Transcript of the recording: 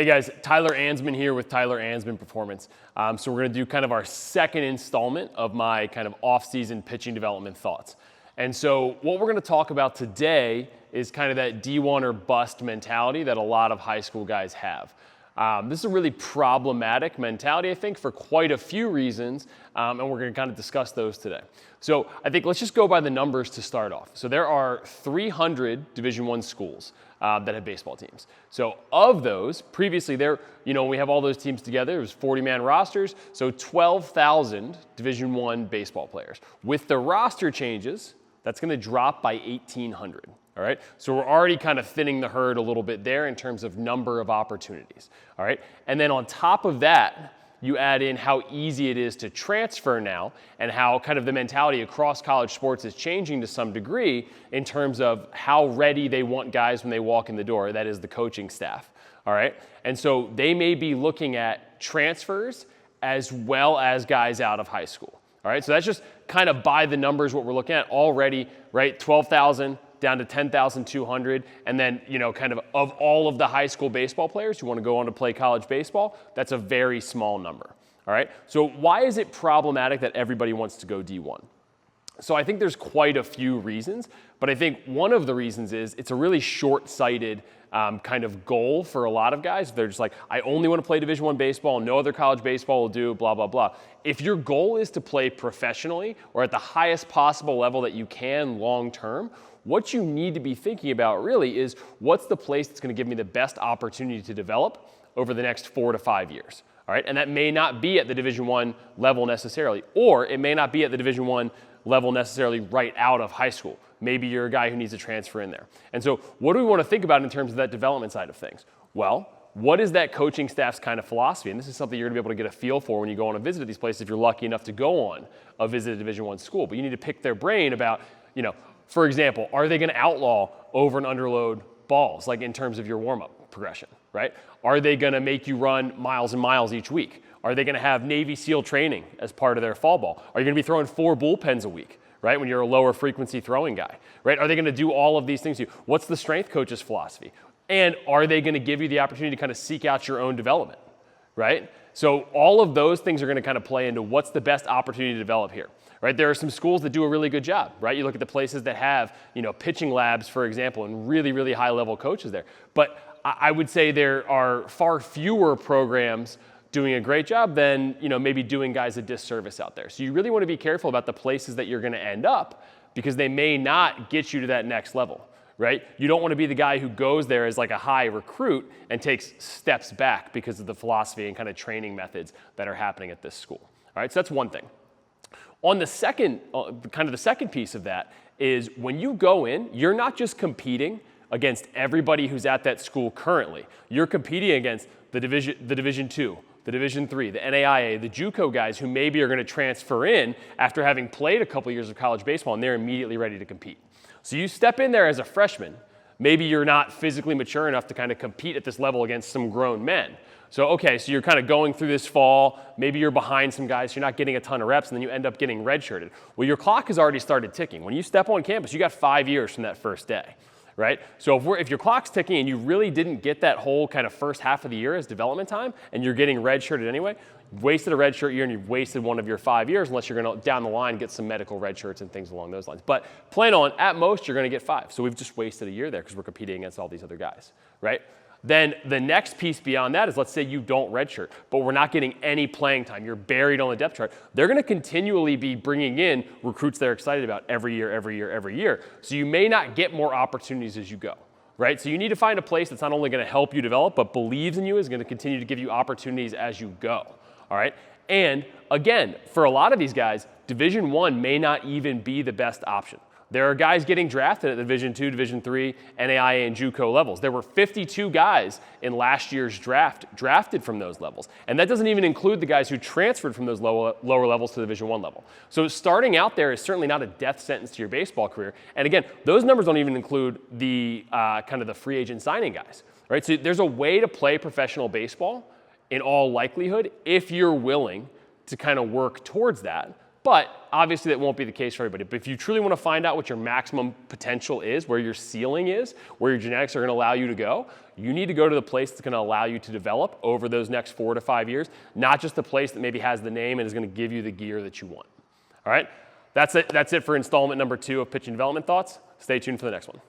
Hey guys, Tyler Ansman here with Tyler Ansman Performance. So we're going to do kind of our second installment of my kind of off-season pitching development thoughts. And so what we're going to talk about today is kind of that D1 or bust mentality that a lot of high school guys have. This is a really problematic mentality, I think, for quite a few reasons, and we're going to kind of discuss those today. So I think let's just go by the numbers to start off. So there are 300 Division I schools that have baseball teams. So of those, previously we have all those teams together, it was 40-man rosters, so 12,000 Division I baseball players. With the roster changes, that's going to drop by 1,800. All right, so we're already kind of thinning the herd a little bit there in terms of number of opportunities. All right, and then on top of that, you add in how easy it is to transfer now and how kind of the mentality across college sports is changing to some degree in terms of how ready they want guys when they walk in the door, that is the coaching staff. All right, and so they may be looking at transfers as well as guys out of high school. All right, so that's just kind of by the numbers what we're looking at already, right? 12,000 down to 10,200, and then, kind of all of the high school baseball players who want to go on to play college baseball, that's a very small number, all right? So why is it problematic that everybody wants to go D1? So I think there's quite a few reasons, but I think one of the reasons is it's a really short-sighted kind of goal for a lot of guys. They're just like, I only want to play Division I baseball, no other college baseball will do, blah, blah, blah. If your goal is to play professionally or at the highest possible level that you can long-term, what you need to be thinking about really is what's the place that's going to give me the best opportunity to develop over the next 4 to 5 years. All right, and that may not be at the Division I level necessarily, or it may not be at the Division I level necessarily right out of high school. Maybe you're a guy who needs to transfer in there. And so what do we want to think about in terms of that development side of things? Well, what is that coaching staff's kind of philosophy? And this is something you're going to be able to get a feel for when you go on a visit at these places if you're lucky enough to go on a visit at a Division I school. But you need to pick their brain about, for example, are they going to outlaw over and underload balls, like in terms of your warm-up progression, right? Are they going to make you run miles and miles each week? Are they going to have Navy SEAL training as part of their fall ball? Are you going to be throwing 4 bullpens a week, right, when you're a lower frequency throwing guy, right? Are they going to do all of these things to you? What's the strength coach's philosophy? And are they going to give you the opportunity to kind of seek out your own development, right? So all of those things are going to kind of play into what's the best opportunity to develop here. Right, there are some schools that do a really good job, right? You look at the places that have, pitching labs, for example, and really, really high-level coaches there. But I would say there are far fewer programs doing a great job than, maybe doing guys a disservice out there. So you really want to be careful about the places that you're going to end up because they may not get you to that next level, right? You don't want to be the guy who goes there as like a high recruit and takes steps back because of the philosophy and kind of training methods that are happening at this school. All right, so that's one thing. On the second, the second piece of that is when you go in, you're not just competing against everybody who's at that school currently. You're competing against the Division II, the Division III, the NAIA, the JUCO guys who maybe are going to transfer in after having played a couple years of college baseball and they're immediately ready to compete. So you step in there as a freshman. Maybe you're not physically mature enough to kind of compete at this level against some grown men. So you're kind of going through this fall, maybe you're behind some guys, you're not getting a ton of reps, and then you end up getting redshirted. Well, your clock has already started ticking. When you step on campus, you got 5 years from that first day, right? So if your clock's ticking and you really didn't get that whole kind of first half of the year as development time, and you're getting redshirted anyway, you've wasted a redshirt year and you've wasted one of your 5 years unless you're going to, down the line, get some medical redshirts and things along those lines. But plan on, at most, you're going to get 5. So we've just wasted a year there because we're competing against all these other guys, right? Then the next piece beyond that is, let's say you don't redshirt, but we're not getting any playing time. You're buried on the depth chart. They're going to continually be bringing in recruits they're excited about every year. So you may not get more opportunities as you go, right? So you need to find a place that's not only going to help you develop, but believes in you, is going to continue to give you opportunities as you go, all right? And again, for a lot of these guys, Division I may not even be the best option. There are guys getting drafted at the Division II, Division III, NAIA, and JUCO levels. There were 52 guys in last year's draft drafted from those levels. And that doesn't even include the guys who transferred from those lower levels to the Division I level. So starting out there is certainly not a death sentence to your baseball career. And again, those numbers don't even include the kind of the free agent signing guys, right? So there's a way to play professional baseball in all likelihood if you're willing to kind of work towards that But obviously that won't be the case for everybody. But if you truly want to find out what your maximum potential is, where your ceiling is, where your genetics are going to allow you to go, you need to go to the place that's going to allow you to develop over those next 4 to 5 years, not just the place that maybe has the name and is going to give you the gear that you want. All right? That's it for installment number 2 of Pitching Development Thoughts. Stay tuned for the next one.